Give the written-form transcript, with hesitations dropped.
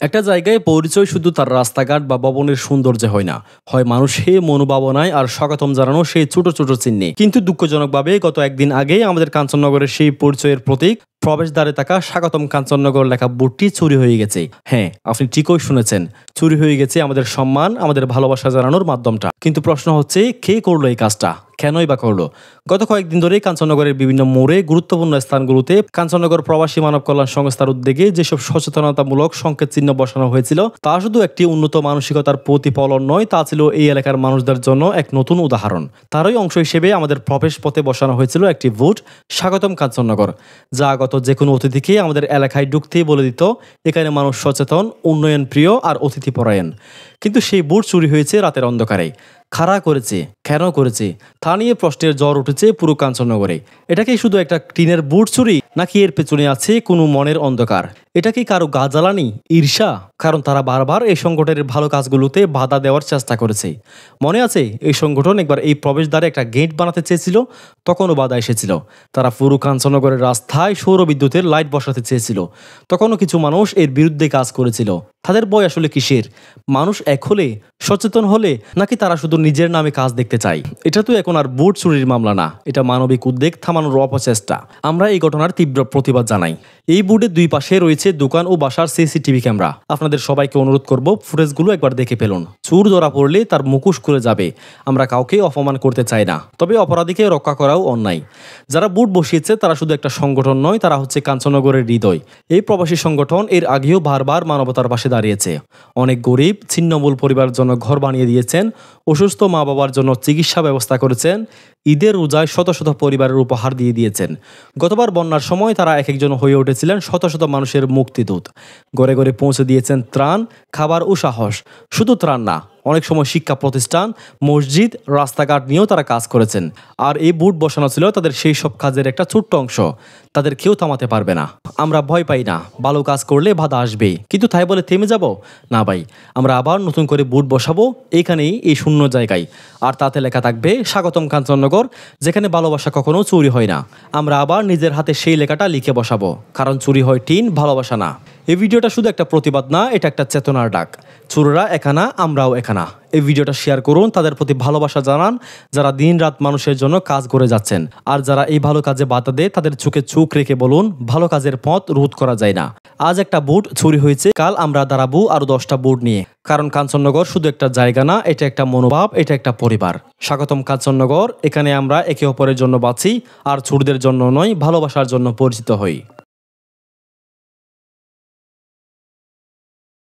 একটা জায়গায় পরিচয় শুধু তার রাস্তাঘাট বা ভবনের সৌন্দর্যে হয় না, হয় মানুষের মনোভাবনায় আর স্বাগতম জানানো সেই ছোট ছোট চিহ্নে। কিন্তু দুঃখজনকভাবে গত একদিন আগেই আমাদের কাঞ্চননগরের সেই পরিচয়ের প্রতীক প্রবেশদ্বারে থাকা স্বাগতম কাঞ্চননগর লেখা বোর্ডটি চুরি হয়ে গেছে। হ্যাঁ, আপনি ঠিকই শুনেছেন, চুরি হয়ে গেছে আমাদের সম্মান, আমাদের ভালোবাসা জানানোর মাধ্যমটা। কিন্তু প্রশ্ন হচ্ছে, কে করলো এই কাজটা, কেনই বা করলো? গত কয়েকদিন ধরে কাঞ্চননগরের বিভিন্ন মোড়ে গুরুত্বপূর্ণ স্থানগুলোতে কাঞ্চননগর প্রবাসী মানব কল্যাণ সংস্থার উদ্যোগে যেসব সচেতনতামূলক সংকেত চিহ্ন বসানো হয়েছিল, তা শুধু একটি উন্নত মানসিকতার প্রতিফলন নয়, তা ছিল এই এলাকার মানুষদের জন্য এক নতুন উদাহরণ। তারই অংশ হিসেবে আমাদের প্রবেশ পথে বসানো হয়েছিল একটি বোর্ড, স্বাগতম কাঞ্চননগর, যা আগত যে কোনো অতিথিকে আমাদের এলাকায় ঢুকতেই বলে দিত এখানে মানুষ সচেতন, উন্নয়ন প্রিয় আর অতিথিপরায়ণ। কিন্তু সেই বোর্ড চুরি হয়েছে রাতের অন্ধকারে। কারা করেছে, কেন করেছে, তা নিয়ে প্রশ্নের ঝড় উঠেছে পুরো কাঞ্চননগরে। এটা কি শুধু একটা টিনের বুট চুরি, নাকি এর পেছনে আছে কোনো মনের অন্ধকার? এটা কি কারো গা জ্বালানি, ঈর্ষা? কারণ তারা বারবার এই সংগঠনের ভালো কাজগুলোতে বাধা দেওয়ার চেষ্টা করেছে। মনে আছে, এই সংগঠন একবার এই প্রবেশদ্বারে একটা গেট বানাতে চেয়েছিল, তখনও বাধা এসেছিল। তারা পুরো কাঞ্চননগরের রাস্তায় সৌরবিদ্যুতের লাইট বসাতে চেয়েছিল, তখনও কিছু মানুষ এর বিরুদ্ধে কাজ করেছিল। তাদের ভয় আসলে কিসের? মানুষ এক হলে, সচেতন হলে, নাকি তারা শুধু নিজের নামে কাজ দেখতে চায়? এটা তো এখন আর বুট চুরির মামলা না, এটা মানবিক উদ্বেগ থামানোর অপচেষ্টা। আমরা এই ঘটনার তীব্র প্রতিবাদ জানাই। এই বোর্ডের দুই পাশে রয়েছে দোকান ও বাসার সিসিটিভি ক্যামেরা। আপনাদের সবাইকে অনুরোধ করব, ফুটেজগুলো একবার দেখে ফেলুন। চোর ধরা পড়লে তার মুখোশ খুলে যাবে। আমরা কাউকে অপমান করতে চাই না, তবে অপরাধীকে রক্ষা করাও অন্যায়। যারা বুট বসিয়েছে তারা শুধু একটা সংগঠন নয়, তারা হচ্ছে কাঞ্চননগরের হৃদয়। এই প্রবাসী সংগঠন এর আগেও বারবার মানবতার পাশে দাঁড়িয়েছে। অনেক গরিব ছিন্নমূল পরিবারের জন্য ঘর বানিয়ে দিয়েছেন, অসুস্থ মা বাবার জন্য চিকিৎসা ব্যবস্থা করেছেন, ঈদের রোজায় শত শত পরিবারের উপহার দিয়ে দিয়েছেন। গতবার বন্যার সময় তারা এক একজন হয়ে উঠেছিলেন শত শত মানুষের মুক্তিদূত। ঘরে ঘরে পৌঁছে দিয়েছেন ত্রাণ, খাবার ও সাহস। শুধু ত্রাণ না, অনেক সময় শিক্ষা প্রতিষ্ঠান, মসজিদ, রাস্তাঘাট নিয়েও তারা কাজ করেছেন। আর এই বুট বসানো ছিল তাদের সেই সব কাজের একটা ছোট্ট অংশ। তাদের কেউ থামাতে পারবে না। আমরা ভয় পাই না, ভালো কাজ করলে বাধা আসবেই, কিন্তু তাই বলে থেমে যাব না ভাই। আমরা আবার নতুন করে বুট বসাবো এইখানেই, এই শূন্য জায়গায়। আর তাতে লেখা থাকবে স্বাগতম কাঞ্চননগর, যেখানে ভালোবাসা কখনো চুরি হয় না। আমরা আবার নিজের হাতে সেই লেখাটা লিখে বসাবো, কারণ চুরি হয় টিন, ভালোবাসা না। এই ভিডিওটা শুধু একটা প্রতিবাদ না, এটা একটা চেতনার ডাক। চোররা একা না, আমরাও একা না। এই ভিডিওটা শেয়ার করুন, তাদের প্রতি ভালোবাসা জানান যারা দিন রাত মানুষের জন্য কাজ করে যাচ্ছেন। আর যারা এই ভালো কাজে বাধা দেয় তাদের চোখে চোখ রেখে বলুন, ভালো কাজের পথ রোধ করা যায় না। আজ একটা বুট চুরি হয়েছে, কাল আমরা দাঁড়াবো আরো 10টা বুট নিয়ে। কারণ কাঞ্চননগর শুধু একটা জায়গা না, এটা একটা মনোভাব, এটা একটা পরিবার। স্বাগতম কাঞ্চননগর, এখানে আমরা একে অপরের জন্য বাঁচি, আর চোরদের জন্য নয়, ভালোবাসার জন্য পরিচিত হই।